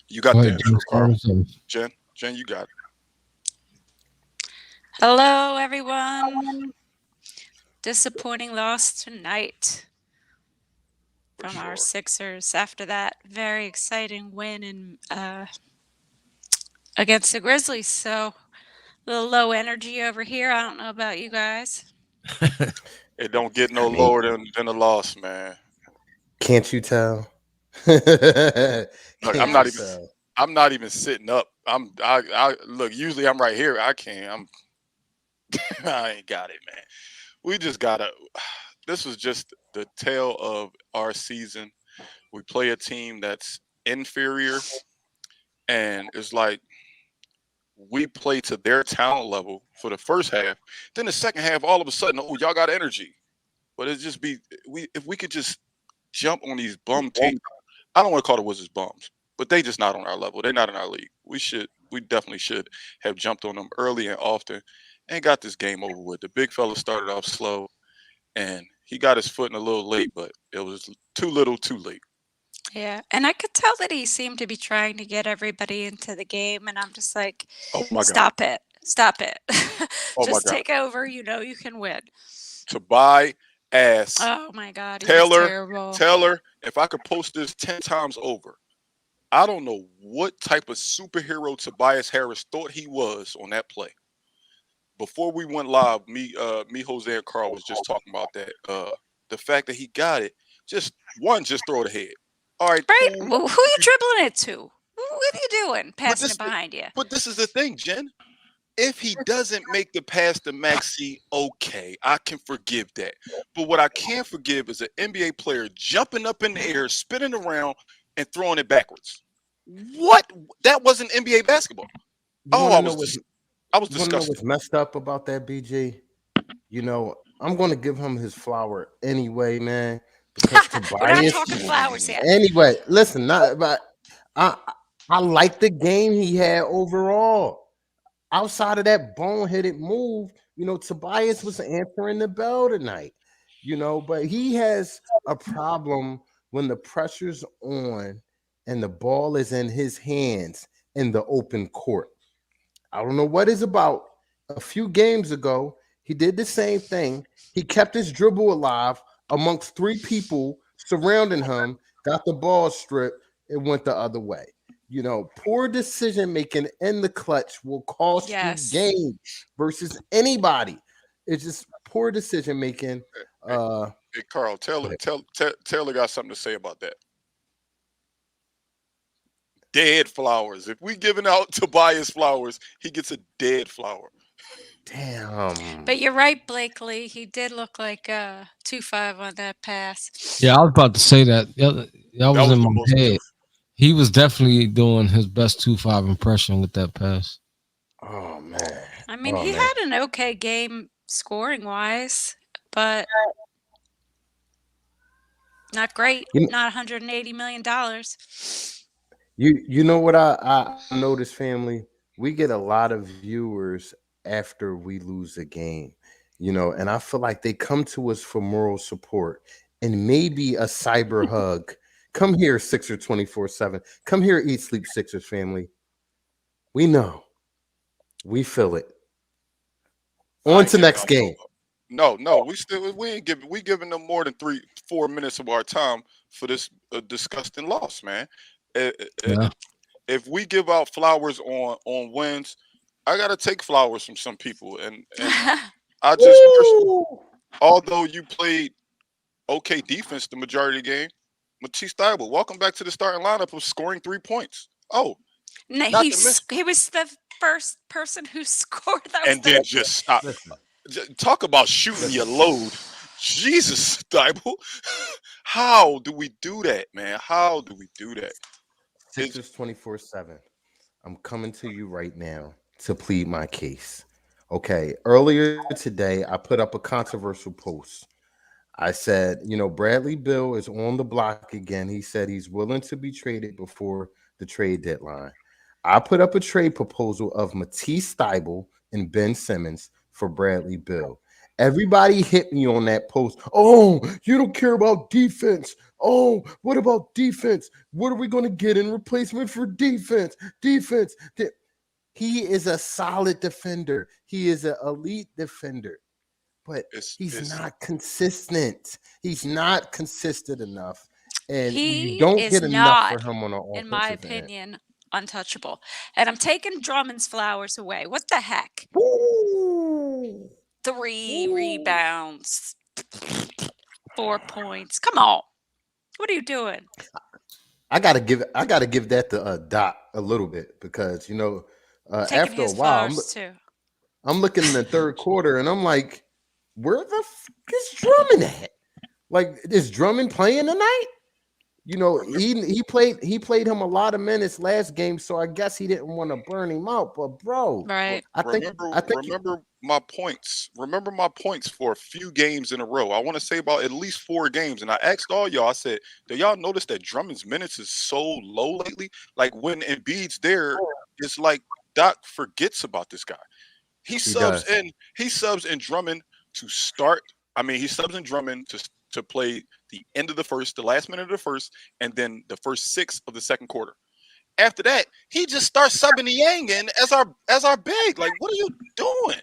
You got Go the ahead, intro, Jen. Carl. Start us off. Jen, you got Hello, everyone. Disappointing loss tonight it for from our sure. Sixers after that very exciting win against the Grizzlies. So, a little low energy over here. I don't know about you guys. It don't get I no mean, lower than a loss, man. can't you tell? Look, Can't you Yes. tell? I'm not even sitting up. I look. Usually I'm right here. I can't. I ain't got it, man. We just gotta. This was just the tail of our season. We play a team that's inferior, and it's like we play to their talent level for the first half. Then the second half, all of a sudden, oh, y'all got energy. But it just be we if we could just jump on these bum teams. I don't want to call the Wizards bums, but they just not on our level. They're not in our league. We definitely should have jumped on them early and often, and got this game over with. The big fella started off slow, and he got his foot in a little late, but it was too little, too late. Yeah. And I could tell that he seemed to be trying to get everybody into the game. And I'm just like, Oh my god. stop it. Stop it. Oh my Just god. take over. You know you can win. To buy ass Oh my God. He was Taylor, terrible. Taylor. If I could post this 10 times over, I don't know what type of superhero Tobias Harris thought he was on that play. Before we went live, me, Jose, and Carl was just talking about that. The fact that he got it, just throw it ahead. All right, Right? cool. Well, who are If you you, dribbling it to? What are you doing? but Passing it this, behind you. but this is the thing, Jen. If he doesn't make the pass to Maxi, okay, I can forgive that. But what I can't forgive is an NBA player jumping up in the air, spinning around, and throwing it backwards. What? That wasn't NBA basketball. You Oh, want to know what's I was you want to know disgusted. what's messed up about that, BG? I'm going to give him his flower anyway, man, because We're not Tobias. talking flowers yet. Anyway, listen, not but I I like the game he had overall. Outside of that boneheaded move, Tobias was answering the bell tonight. But he has a problem when the pressure's on and the ball is in his hands in the open court. I don't know what it's about. A few games ago, he did the same thing. He kept his dribble alive amongst three people surrounding him, got the ball stripped, and went the other way. Poor decision making in the clutch will cost you Yes. games versus anybody. It's just poor decision making. Hey, Uh, hey, Carl, Taylor got something to say about that. Dead flowers. If we giving out Tobias flowers, he gets a dead flower. damn. But you're right, Blakely. He did look like 2-5 on that pass. Yeah, I was about to say that. That That was was in the my most head. beautiful. He was definitely doing his best 2-5 impression with that pass. Oh man. I mean, Oh he man. had an okay game scoring wise, but not great. You, Not $180 million. you know what I noticed, family? We get a lot of viewers after we lose a game, and I feel like they come to us for moral support and maybe a cyber hug. Come here, Sixer 24/7. Come here, Eat Sleep Sixers family. We know. We feel it. I On ain't to giving next out no. game. No. We ain't giving them more than 4 minutes of our time for this disgusting loss, man. Eh, eh, eh, Yeah. If we give out flowers on wins, I gotta take flowers from some people, and I just Woo! although you played okay defense the majority of the game, Matisse Thybulle, welcome back to the starting lineup of scoring 3 points. Oh, No, not to miss, he was the first person who scored. That was and the then just stop. Listen, Talk about shooting your listen. load. Jesus, Thibault. How do we do that, man? How do we do that? It's Sixers 24/7. I'm coming to you right now to plead my case. Okay. Earlier today, I put up a controversial post. I said, Bradley Bill is on the block again. He said he's willing to be traded before the trade deadline. I put up a trade proposal of Matisse Thybulle and Ben Simmons for Bradley Bill. Everybody hit me on that post. Oh, you don't care about defense. Oh, what about defense? What are we going to get in replacement for defense? Defense. He is a solid defender. He is an elite defender, but he's not consistent. He's not consistent enough. And you He don't is get enough for not, him on an in my offensive end. opinion, untouchable. And I'm taking Drummond's flowers away. What the heck? Ooh. 3 Ooh. rebounds, 4 points. Come on. What are you doing? I gotta give that to Doc a little bit because Taking after a his while flowers too. I'm looking in the third quarter and I'm like, where the f is Drummond at? Like, is Drummond playing tonight? He played him a lot of minutes last game, so I guess he didn't want to burn him out. But bro, Right. I think Remember my points. Remember my points for a few games in a row. I want to say about at least 4 games. And I asked all y'all, I said, do y'all notice that Drummond's minutes is so low lately? Like when Embiid's there, it's like Doc forgets about this guy. He subs in Drummond to start. I mean, he subs in Drummond to play the end of the last minute of the first, and then the first 6 of the second quarter. After that, he just starts subbing Niang in as our big. Like, what are you doing?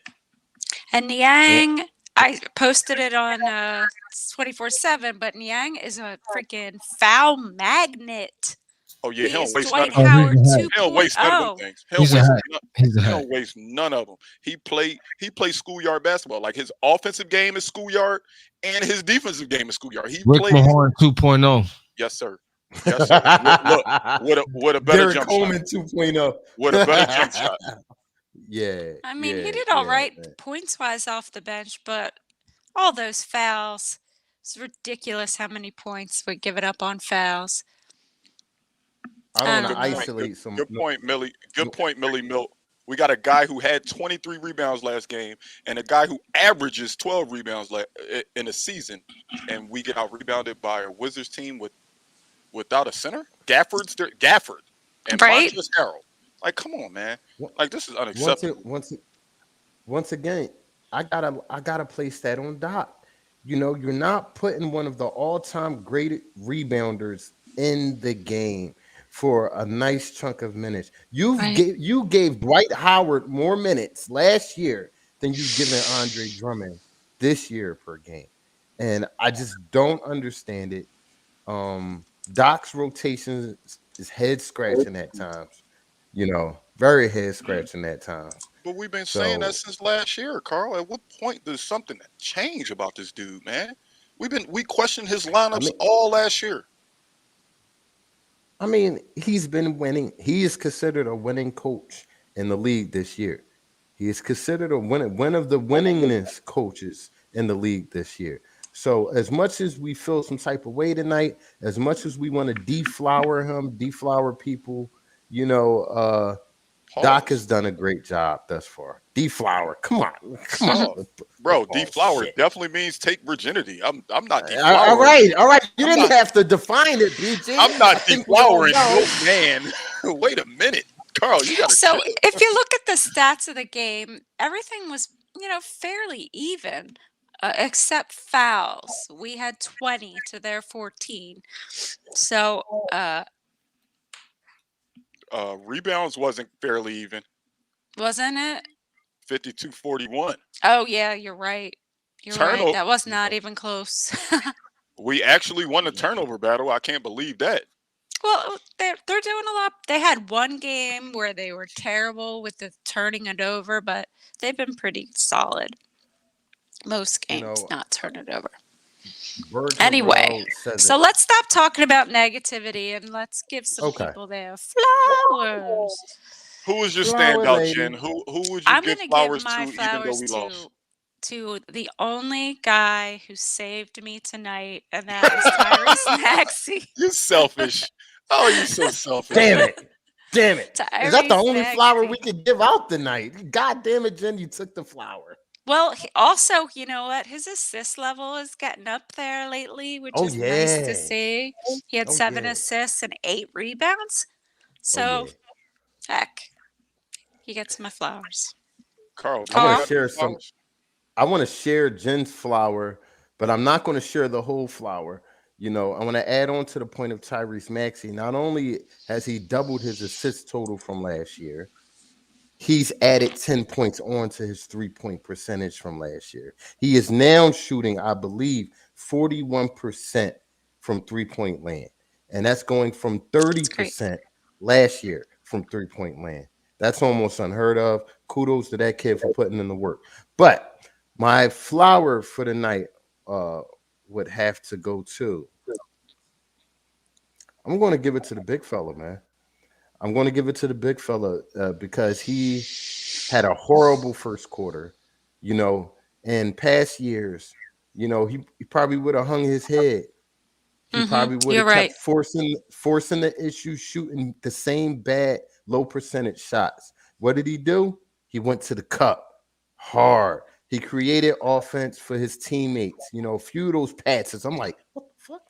And Niang, I posted it on 24/7, but Niang is a freaking foul magnet. Oh yeah, he don't waste Dwight none of them. Howard He don't waste none of them 2.0. things. He's a He hack. don't waste none of them. He plays schoolyard basketball. Like his offensive game is schoolyard, and his defensive game is schoolyard. He Rick plays. Mahorn 2.0. Yes, sir. Yes, sir. Look, with a better Derek jump Coleman shot. 2.0. With a better jump shot. Yeah. I mean, he yeah, did all yeah, right man. points-wise off the bench, but all those fouls. It's ridiculous how many points we're giving up on fouls. I I don't don't want to know. isolate some. Good point, Millie. Good point, Millie Milt. We got a guy who had 23 rebounds last game, and a guy who averages 12 rebounds in a season, and we get out rebounded by a Wizards team without a center. Gafford and Right. Montrezl Harrell. Like, come on, man. Like, this is unacceptable. Once again, I gotta place that on Doc. You're not putting one of the all-time great rebounders in the game for a nice chunk of minutes. You gave Dwight Howard more minutes last year than you've given Andre Drummond this year per game, and I just don't understand it. Doc's rotation is head scratching at times. Very head scratching at times. But we've been saying that since last year, Carl. At what point does something change about this dude, man? We questioned his lineups all last year. I mean, he's been winning. He is considered a winning coach in the league this year. He is considered one of the winningest coaches in the league this year. So as much as we feel some type of way tonight, as much as we want to deflower people, Doc has done a great job thus far. Deflower, come on, bro. Deflower definitely means take virginity. I'm not deflowering. All right. You didn't have to define it, BG. I'm not deflowering no man. Wait a minute, Carl. You got to. So if you look at the stats of the game, everything was, fairly even, except fouls. We had 20 to their 14. So, rebounds wasn't fairly even. wasn't it? 52-41. Oh yeah, you're right. You're right. Turnover. That was not even close. We actually won the turnover battle. I can't believe that. Well, they're doing a lot. They had one game where they were terrible with the turning it over, but they've been pretty solid. Most games not turn it over. Anyway, so let's stop talking about negativity and let's give some people their flowers. Who was your standout, Jen? Who would you give flowers to, even though we lost? To the only guy who saved me tonight, and that was Tyrese Maxey. You're selfish. Oh, you're so selfish. Damn it. Is that the only Maxey. flower we could give out tonight? God damn it, Jen, you took the flower. Well, also, you know what? His assist level is getting up there lately, which is nice to see. He had 7 assists and 8 rebounds. So, heck, he gets my flowers. Carl, I want to share some. I want to share Jen's flower, but I'm not going to share the whole flower. I want to add on to the point of Tyrese Maxey. Not only has he doubled his assist total from last year, he's added 10 points on to his 3-point percentage from last year. He is now shooting, I believe, 41% from 3-point land. And that's going from 30% last year from 3-point land. That's almost unheard of. Kudos to that kid for putting in the work. But my flower for the night would have to go to. I'm going to give it to the big fella, man. I'm going to give it to the big fella because he had a horrible first quarter. In past years, he probably would have hung his head. He probably would have kept forcing the issue, shooting the same bad low percentage shots. What did he do? He went to the cup hard. He created offense for his teammates. A few of those passes. I'm like, what the fuck?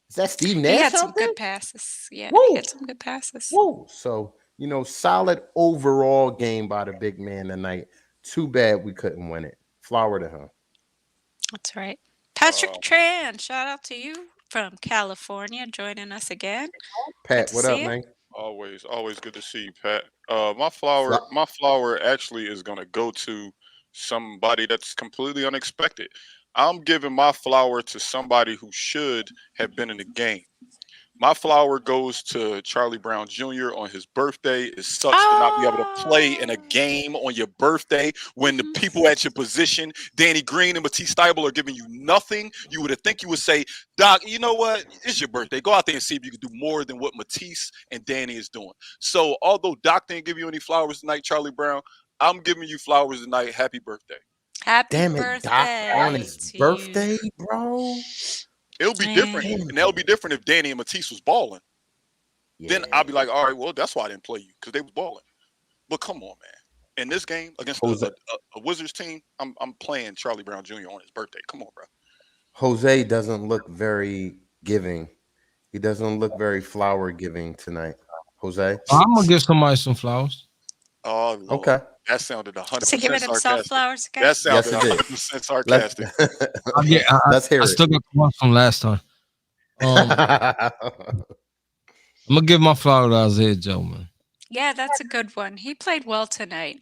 Is that Steve Nash? He had some good passes. Yeah, he had some good passes. Whoa. So, solid overall game by the big man tonight. Too bad we couldn't win it. Flower to him. That's right. Patrick Tran, shout out to you from California, joining us again. Pat, what up, man? Always good to see you, Pat. My flower actually is gonna go to somebody that's completely unexpected. I'm giving my flower to somebody who should have been in the game. My flower goes to Charlie Brown Jr. on his birthday. It sucks to not be able to play in a game on your birthday when the people at your position, Danny Green and Matisse Thybulle, are giving you nothing. You would think you would say, Doc, you know what? It's your birthday. Go out there and see if you can do more than what Matisse and Danny is doing. So although Doc didn't give you any flowers tonight, Charlie Brown, I'm giving you flowers tonight. Happy birthday. Happy Damn birthday. Doc on his birthday, bro. It'll be different, and that'll be different if Danny and Matisse was balling. Yeah. Then I'll be like, all right, well, that's why I didn't play you, because they was balling. But come on, man. In this game against a Wizards team, I'm playing Charlie Brown Jr. on his birthday. Come on, bro. Jose doesn't look very giving. He doesn't look very flower giving tonight. Jose? I'm going to give somebody some flowers. Oh, Lord. Okay. That sounded 100% So giving himself flowers again? That sounded 100% sarcastic. Let's hear it. I still got the one from last time. I'm going to give my flower to Isaiah Joe, man. Yeah, that's a good one. He played well tonight.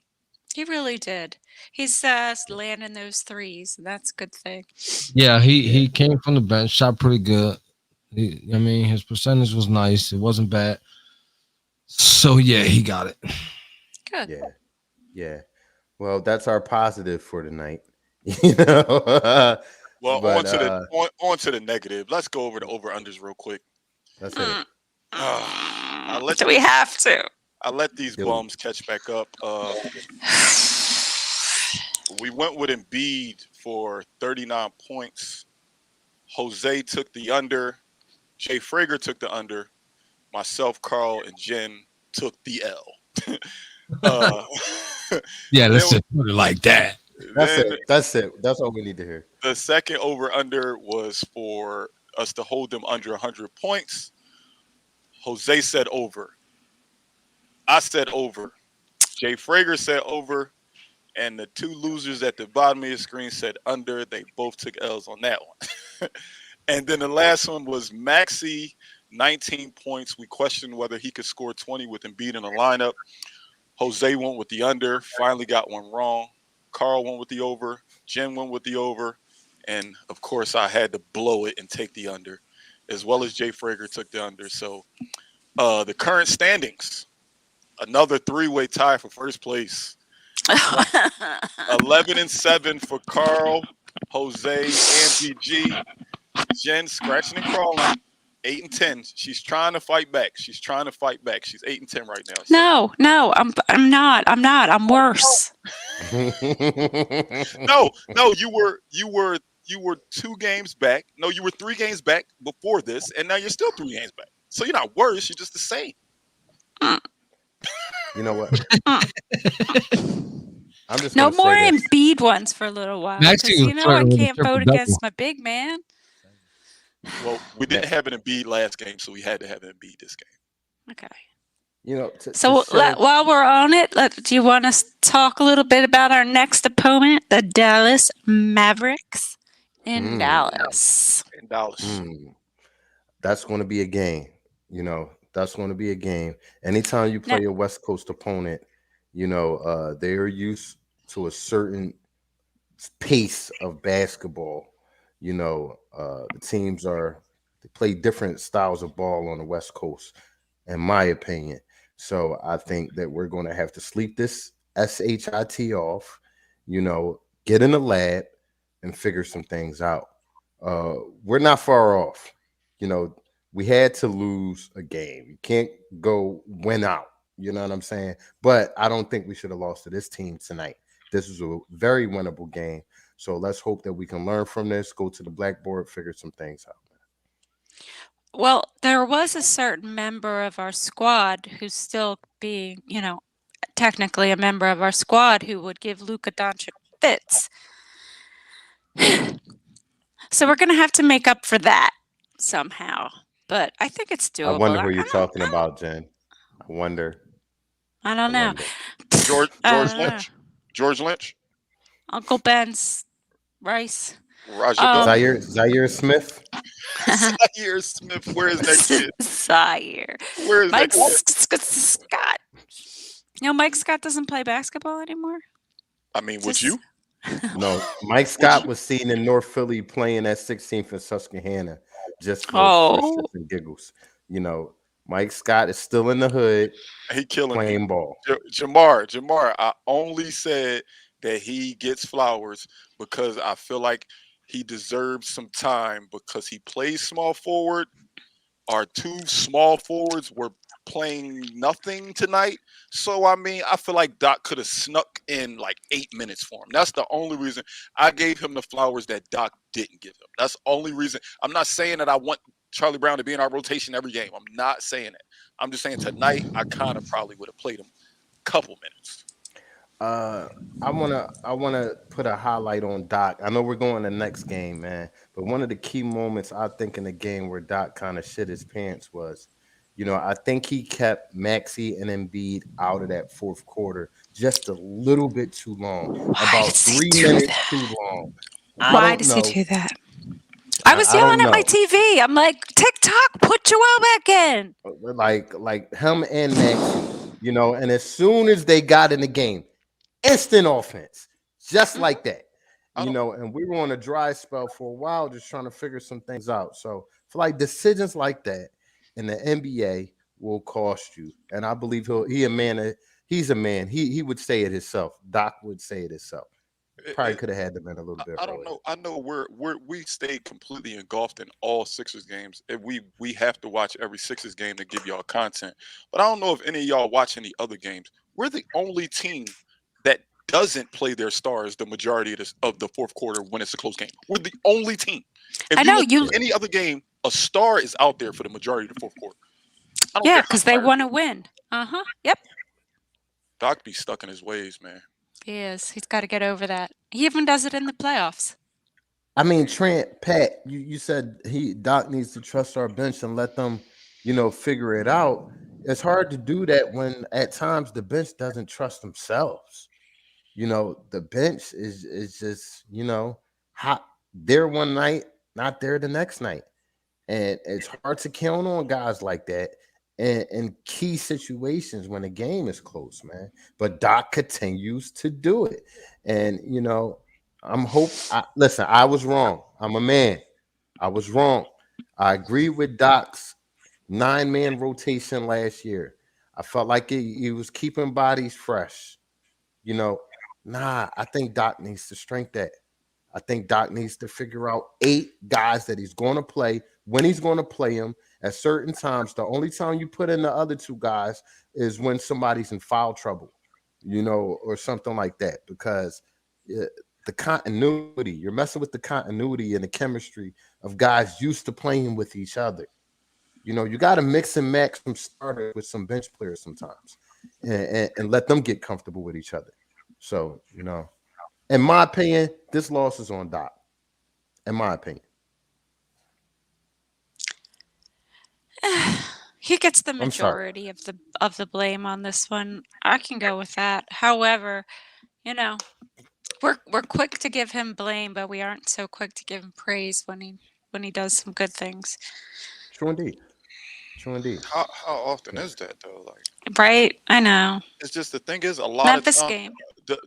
He really did. He's landing those threes. That's a good thing. Yeah, he came from the bench, shot pretty good. His percentage was nice. It wasn't bad. So, yeah, he got it. Good. Yeah. Well, that's our positive for tonight. Well, on to the negative. Let's go over the over-unders real quick. That's it. Do we have to? I let these bums catch back up. We went with Embiid for 39 points. Jose took the under. Jay Frager took the under. Myself, Carl, and Jen took the L. Yeah, let's just put it like that. That's it. That's all we need to hear. The second over-under was for us to hold them under 100 points. Jose said over. I said over. Jay Frager said over. And the two losers at the bottom of your screen said under. They both took L's on that one. And then the last one was Maxey, 19 points. We questioned whether he could score 20 with Embiid in the lineup. Jose went with the under, finally got one wrong. Carl went with the over. Jen went with the over. And, of course, I had to blow it and take the under, as well as Jay Frager took the under. So the current standings, another three-way tie for first place. 11-7 for Carl, Jose, and BG. Jen scratching and crawling. 8-10. She's trying to fight back. She's 8-10 right now. So. No, I'm not. I'm worse. No, you were 2 games back. No, you were 3 games back before this, and now you're still 3 games back. So you're not worse. You're just the same. You know what? I'm just no more Embiid ones for a little while. Because I can't vote against my big man. Well, we didn't have an Embiid last game, so we had to have an Embiid this game. Okay. You know, to So shed. while we're on it, do you want us to talk a little bit about our next opponent, the Dallas Mavericks in Mm, Dallas? In Dallas. mm. That's going to be a game. That's going to be a game. Anytime you Now, play a West Coast opponent, they're used to a certain pace of basketball. The teams they play different styles of ball on the West Coast, in my opinion. So I think that we're going to have to sleep this SHIT off, get in the lab and figure some things out. We're not far off. You know, we had to lose a game. You can't go win out. You know what I'm saying? But I don't think we should have lost to this team tonight. This was a very winnable game. So let's hope that we can learn from this, go to the blackboard, figure some things out. well, there was a certain member of our squad who's still being, technically a member of our squad who would give Luka Doncic fits. So we're going to have to make up for that somehow. But I think it's I doable. wonder who you're talking about, Jen. I wonder. I I don't know. wonder. George I George don't know. Lynch. George Lynch. Uncle Ben's rice. Roger Um, Zaire Smith. Zaire Smith. Where is that kid? Zaire. Where is that Mike kid? Scott. Mike Scott doesn't play basketball anymore. I mean, would Just you? No, Mike Scott was seen in North Philly playing at 16th and Susquehanna just for Oh, shits and giggles. Mike Scott is still in the hood He killing me. playing ball. Jamar. I only said that he gets flowers because I feel like he deserves some time because he plays small forward. Our two small forwards were playing nothing tonight. So I mean, I feel like Doc could have snuck in like 8 minutes for him. That's the only reason I gave him the flowers that Doc didn't give him. That's the only reason. I'm not saying that I want Charlie Brown to be in our rotation every game. I'm not saying that. I'm just saying tonight I kind of probably would have played him a couple minutes. I wanna put a highlight on Doc. I know we're going to the next game, man, but one of the key moments I think in the game where Doc kind of shit his pants was, I think he kept Maxey and Embiid out of that fourth quarter just a little bit too long, why about does he 3 do minutes that? too long. I Why don't does he know. do that? I was I don't yelling at my know. TV. I'm like, TikTok, put Joel back in. Like him and Maxey, and as soon as they got in the game, instant offense, just Mhm. like that. I don't. And we were on a dry spell for a while, just trying to figure some things out. So for like decisions like that in the NBA will cost you. And I believe he's a man. He would say it himself. Doc would say it himself. Probably could have had them in a little bit I don't earlier. know. I know we stayed completely engulfed in all Sixers games. And we have to watch every Sixers game to give y'all content. But I don't know if any of y'all watch any other games. We're the only team that doesn't play their stars the majority of the fourth quarter when it's a close game. We're the only team. If I you know look you. at any other game, a star is out there for the majority of the fourth quarter. I don't Yeah, care how because they tired want to win. Yep. Doc be stuck in his ways, man. He is. He's got to get over that. He even does it in the playoffs. I mean, Trent, Pat, you said Doc needs to trust our bench and let them, figure it out. It's hard to do that when at times the bench doesn't trust themselves. The bench is just, hot there one night, not there the next night. And it's hard to count on guys like that in key situations when the game is close, man. But Doc continues to do it. And listen, I was wrong. I'm a man. I was wrong. I agree with Doc's 9-man rotation last year. I felt like he was keeping bodies fresh. I think Doc needs to strengthen that. I think Doc needs to figure out 8 guys that he's going to play, when he's going to play them at certain times. The only time you put in the other 2 guys is when somebody's in foul trouble, or something like that, because the continuity, you're messing with the continuity and the chemistry of guys used to playing with each other. You got to mix and match some starters with some bench players sometimes and let them get comfortable with each other. So, in my opinion, this loss is on Doc. In my opinion. He gets the I'm sorry. majority of the blame on this one. I can go with that. However, you know, we're quick to give him blame, but we aren't so quick to give him praise when he does some good things. True indeed. True indeed. How often Yeah. is that though? Like, Right? I know. it's just the thing is a lot of Memphis time. game. But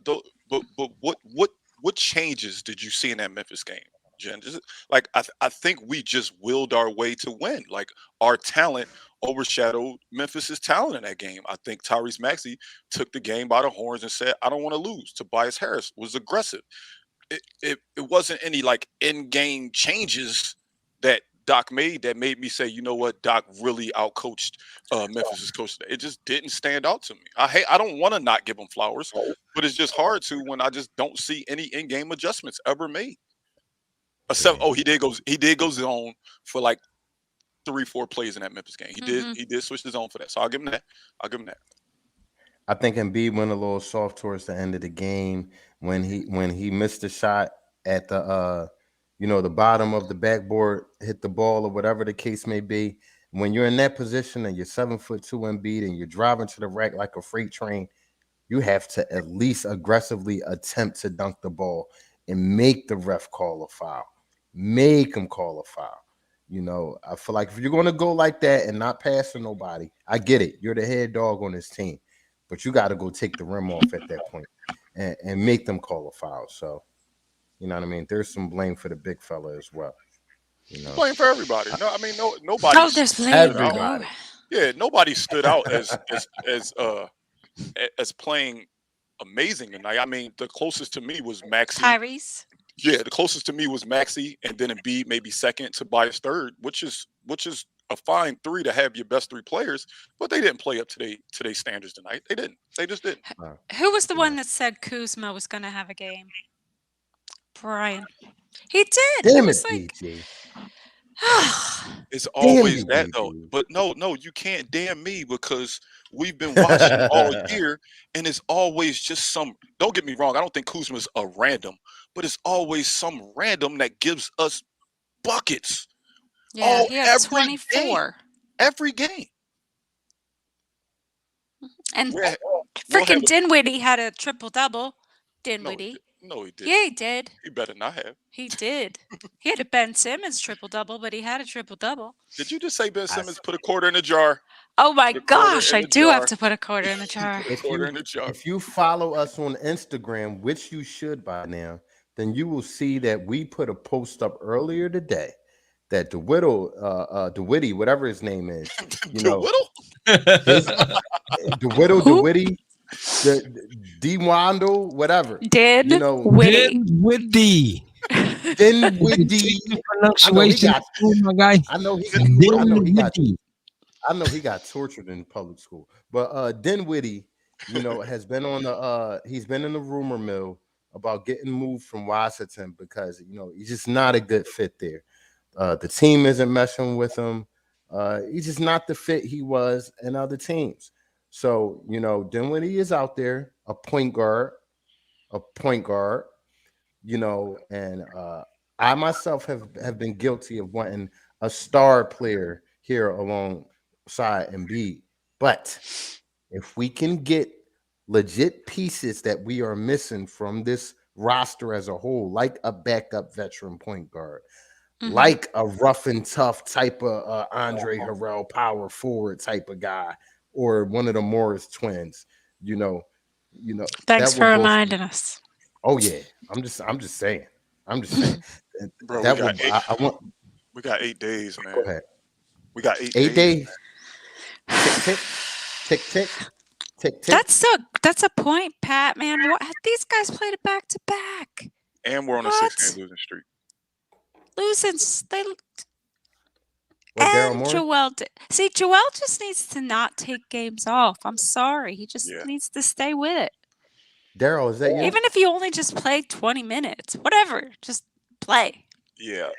what changes did you see in that Memphis game, Jen? Like I think we just willed our way to win. Like our talent overshadowed Memphis's talent in that game. I think Tyrese Maxey took the game by the horns and said, "I don't want to lose." Tobias Harris was aggressive. It wasn't any like in game changes that Doc made that made me say, you know what, Doc really outcoached Memphis's coach today. It just didn't stand out to me. I don't want to not give him flowers, but it's just hard to when I just don't see any in game adjustments ever made. Except, Yeah. he did go zone for like 3-4 plays in that Memphis game. Mhm. He did switch the zone for that. So I'll give him that. I'll give him that. I think Embiid went a little soft towards the end of the game when he missed the shot at the the bottom of the backboard, hit the ball or whatever the case may be. When you're in that position and you're 7'2" Embiid and you're driving to the rack like a freight train, you have to at least aggressively attempt to dunk the ball and make the ref call a foul. Make him call a foul. I feel like if you're going to go like that and not pass to nobody, I get it. You're the head dog on this team, but you got to go take the rim off at that point and make them call a foul. So, you know what I mean? There's some blame for the big fella as well. Blame for everybody. No, I mean nobody. Oh, there's blame. Everybody. Yeah, nobody stood out as playing amazing tonight. I mean, the closest to me was Maxey. Tyrese. Yeah, the closest to me was Maxey, and then Embiid maybe second, Tobias third, which is a fine three to have your best three players, but they didn't play up to today's standards tonight. They didn't. They just didn't. Who was the Yeah. one that said Kuzma was going to have a game? Brian. He did. He Damn it, was like, BG. It's always you, that though. BG. But no, you can't damn me because we've been watching all year, and it's always just some. Don't get me wrong. I don't think Kuzma's a random, but it's always some random that gives us buckets yeah, Oh, he had every 24. every game. And We're- freaking have a- Dinwiddie had a triple double. No, Dinwiddie. no, he didn't. Yeah, he did. He better not have. He did. He had a Ben Simmons triple double, but he had a triple double. Did you just say Ben Simmons put a quarter in the jar? Oh my The quarter gosh, in I the do have jar. to put a quarter in the jar. If Quarter you in the jar. if you follow us on Instagram, which you should by now, then you will see that we put a post up earlier today that DeWitty, whatever his name is, The Whittle? DeWittle, Who? DeWitty, the DeWando, whatever. Did Witty. Dinwiddie. Dinwiddie. Pronunciation. got- My guy. I know he Dinwiddie. got tortured in public school, but Dinwiddie, has been on he's been in the rumor mill about getting moved from Washington because he's just not a good fit there. The team isn't meshing with him. He's just not the fit he was in other teams. So Dinwiddie is out there, a point guard, and I myself have been guilty of wanting a star player here alongside Embiid. But if we can get legit pieces that we are missing from this roster as a whole, like a backup veteran point guard, Mhm. like a rough and tough type of Andre Harrell power forward type of guy, or one of the Morris twins, Thanks that for will go- reminding us. Oh yeah, I'm just saying. Bro, that we got, will, eight, I want. we got 8 days, man. Go ahead. We got 8 8 days. days. Tick, tick, tick, tick, tick. That's a point, Pat. Man, what these guys played it back to back. And we're on a What? 6-game losing streak. Losing, they What, Daryl and Morey? Joel. See, Joel just needs to not take games off. I'm sorry, he just Yeah. needs to stay with it. Daryl, is that you? Even if you only just played 20 minutes, whatever, just play. Yeah.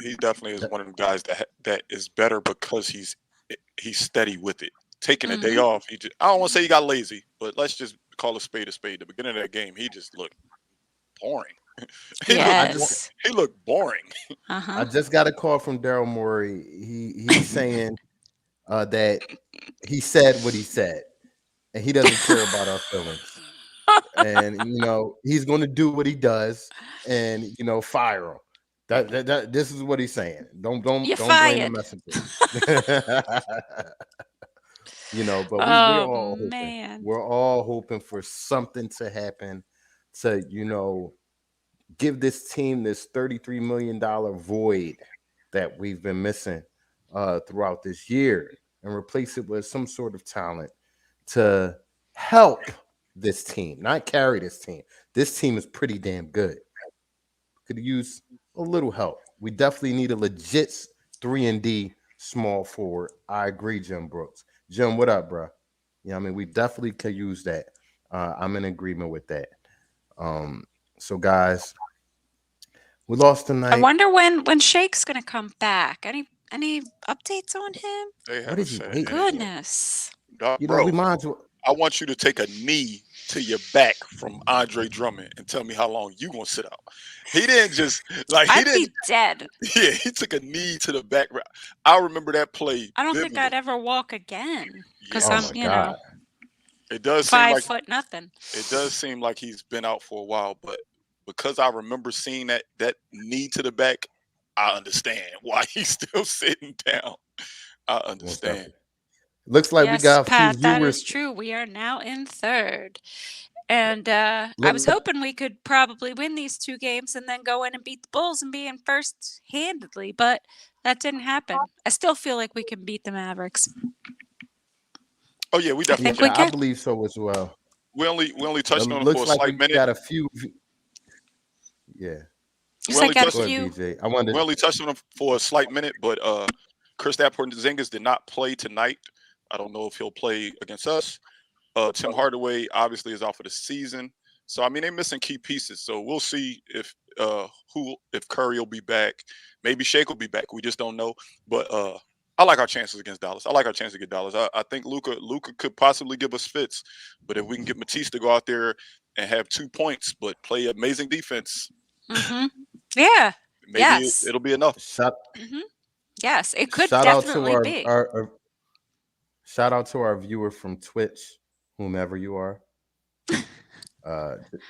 He definitely is one of them guys that is better because he's steady with it. Taking a day off, I don't want to say he got lazy, but let's just call a spade a spade. The beginning of that game, he just looked boring. Yes. He looked boring. Uh-huh. I just got a call from Daryl Morey. He's saying that he said what he said, and he doesn't care about our feelings. And he's going to do what he does, and fire him. That this is what he's saying. Don't You're blame the fired. messenger. But we're all hoping. Man. We're all hoping for something to happen to give this team this $33 million void that we've been missing throughout this year, and replace it with some sort of talent to help this team, not carry this team. This team is pretty damn good. Could use a little help. We definitely need a legit 3-and-D small forward. I agree, Jim Brooks. Jim, what up, bro? We definitely could use that. I'm in agreement with that. So guys, we lost tonight. I wonder when Shake's gonna come back. Any updates on him? They What is he haven't said waiting for? anything. Goodness. Dog, we bro, might as well. I want you to take a knee to your back from Andre Drummond and tell me how long you gonna sit out. He didn't just I'd be dead. Yeah, he took a knee to the back. I remember that play. I don't think vividly. I'd ever walk again because Yeah. I'm, my God. It does seem 5 like foot nothing. it does seem like he's been out for a while, but because I remember seeing that knee to the back, I understand why he's still sitting down. I understand. Looks like Yes, we got a Pat, few that viewers. is true. We are now in third. And I Look- was hoping we could probably win these 2 games and then go in and beat the Bulls and be in first handedly, but that didn't happen. I still feel like we can beat the Mavericks. Oh yeah, we I think definitely we can. I believe so as well. We only touched It on it looks for a like slight we minute. got a few. Yeah. You Well, said we got a just- Go ahead, few. BJ. I wanted. We only touched on him for a slight minute, but Kristaps Porzingis did not play tonight. I don't know if he'll play against us. Tim Hardaway obviously is out for the season. So I mean they're missing key pieces. So we'll see if Curry will be back. Maybe Shake will be back. We just don't know. But I like our chances against Dallas. I like our chance to get Dallas. I think Luka could possibly give us fits. But if we can get Matisse to go out there and have 2 points but play amazing defense, Hmm. Yeah. maybe Yes. it'll be enough. Shout, Yes, it could shout out to definitely be. our shout out to our viewer from Twitch, whomever you are.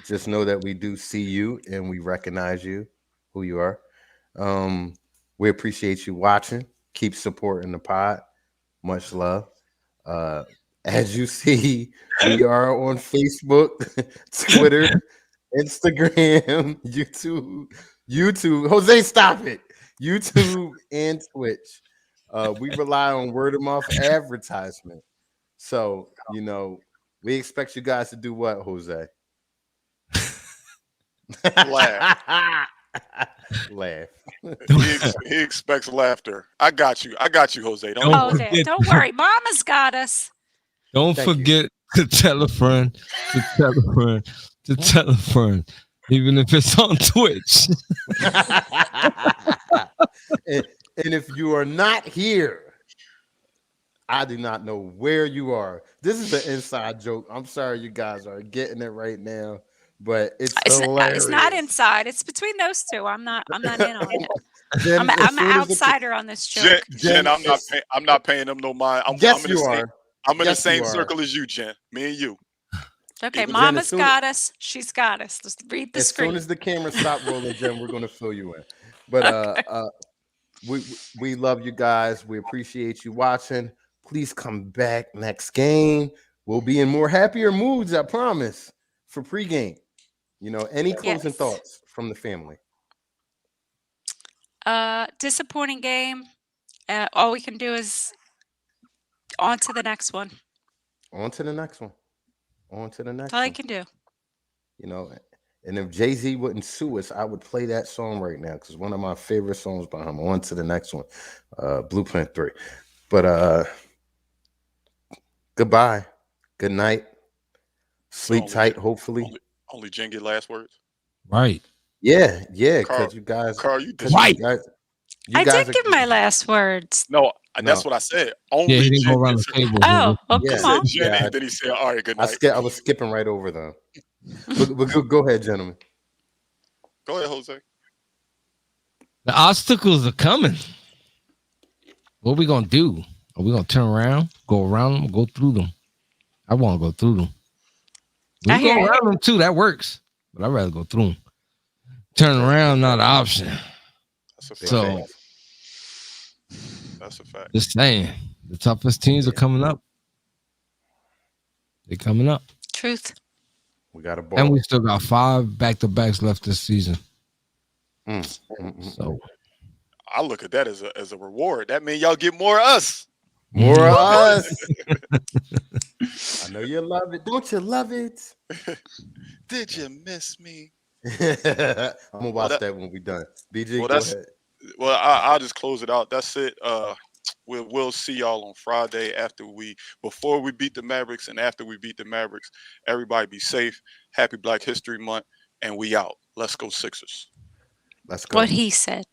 Just know that we do see you and we recognize you, who you are. We appreciate you watching. Keep supporting the pod. Much love. As you see, we are on Facebook, Twitter, Instagram, YouTube. Jose, stop it. YouTube and Twitch. We rely on word of mouth advertisement. So, we expect you guys to do what, Jose? Laugh. Laugh. He expects laughter. I got you, Jose. Don't Oh, worry. there. Don't worry. Mama's got us. Don't Thank you. forget to tell a friend, to tell a friend, to tell a friend, even if it's on Twitch. and if you are not here, I do not know where you are. This is an inside joke. I'm sorry you guys are getting it right now, but it's hilarious. It's not inside. It's between those two. I'm not in on it. Jen, I'm as an soon as the- outsider on this joke. Jen, I'm not paying them no mind. Yes, I'm in you the same, are. I'm in Yes, the you same are. circle as you, Jen. Me and you. Okay, Jen, Mama's as soon got us. She's got us. Just read the As screen. soon as the camera stop rolling, Jen, we're going to fill you in. But we love you guys. We appreciate you watching. Please come back next game. We'll be in more happier moods, I promise, for pregame. Any closing Yes. thoughts from the family? Disappointing game. All we can do is on to the next one. On to the next one. On to the next That's all I one. can do. And if Jay-Z wouldn't sue us, I would play that song right now because one of my favorite songs by him. On to the next one. Blueprint 3. But goodbye. Good night. Sleep Only- tight, hopefully. Only Jen get last words. Right. Yeah, Carl- because you guys. Carl, you did. Right. You I guys did give my last words. No, that's No. what I said. Only Yeah, he didn't Jen go around the gets- table. Oh, well, Yeah. come on. Jen, Yeah, and then he said, "All right, good I night." was skipping right over them. But go ahead, gentlemen. Go ahead, Jose. The obstacles are coming. What we gonna do? Are we gonna turn around, go around them, go through them? I want to go through them. We I can go hear you. around them too. That works, but I'd rather go through them. Turn around, not an option. That's a fact. So That's a fact. just saying, the toughest teams are coming up. They're coming up. Truth. We got a ball. And we still got 5 back-to-backs left this season. So I look at that as a reward. That means y'all get more of us. More of us. I know you love it. Don't you love it? Did you miss me? I'm gonna watch that when we're done. BG, go ahead. Well, I'll just close it out. That's it. We'll see y'all on Friday before we beat the Mavericks and after we beat the Mavericks. Everybody be safe. Happy Black History Month, and we out. Let's go Sixers. Let's go. What he said.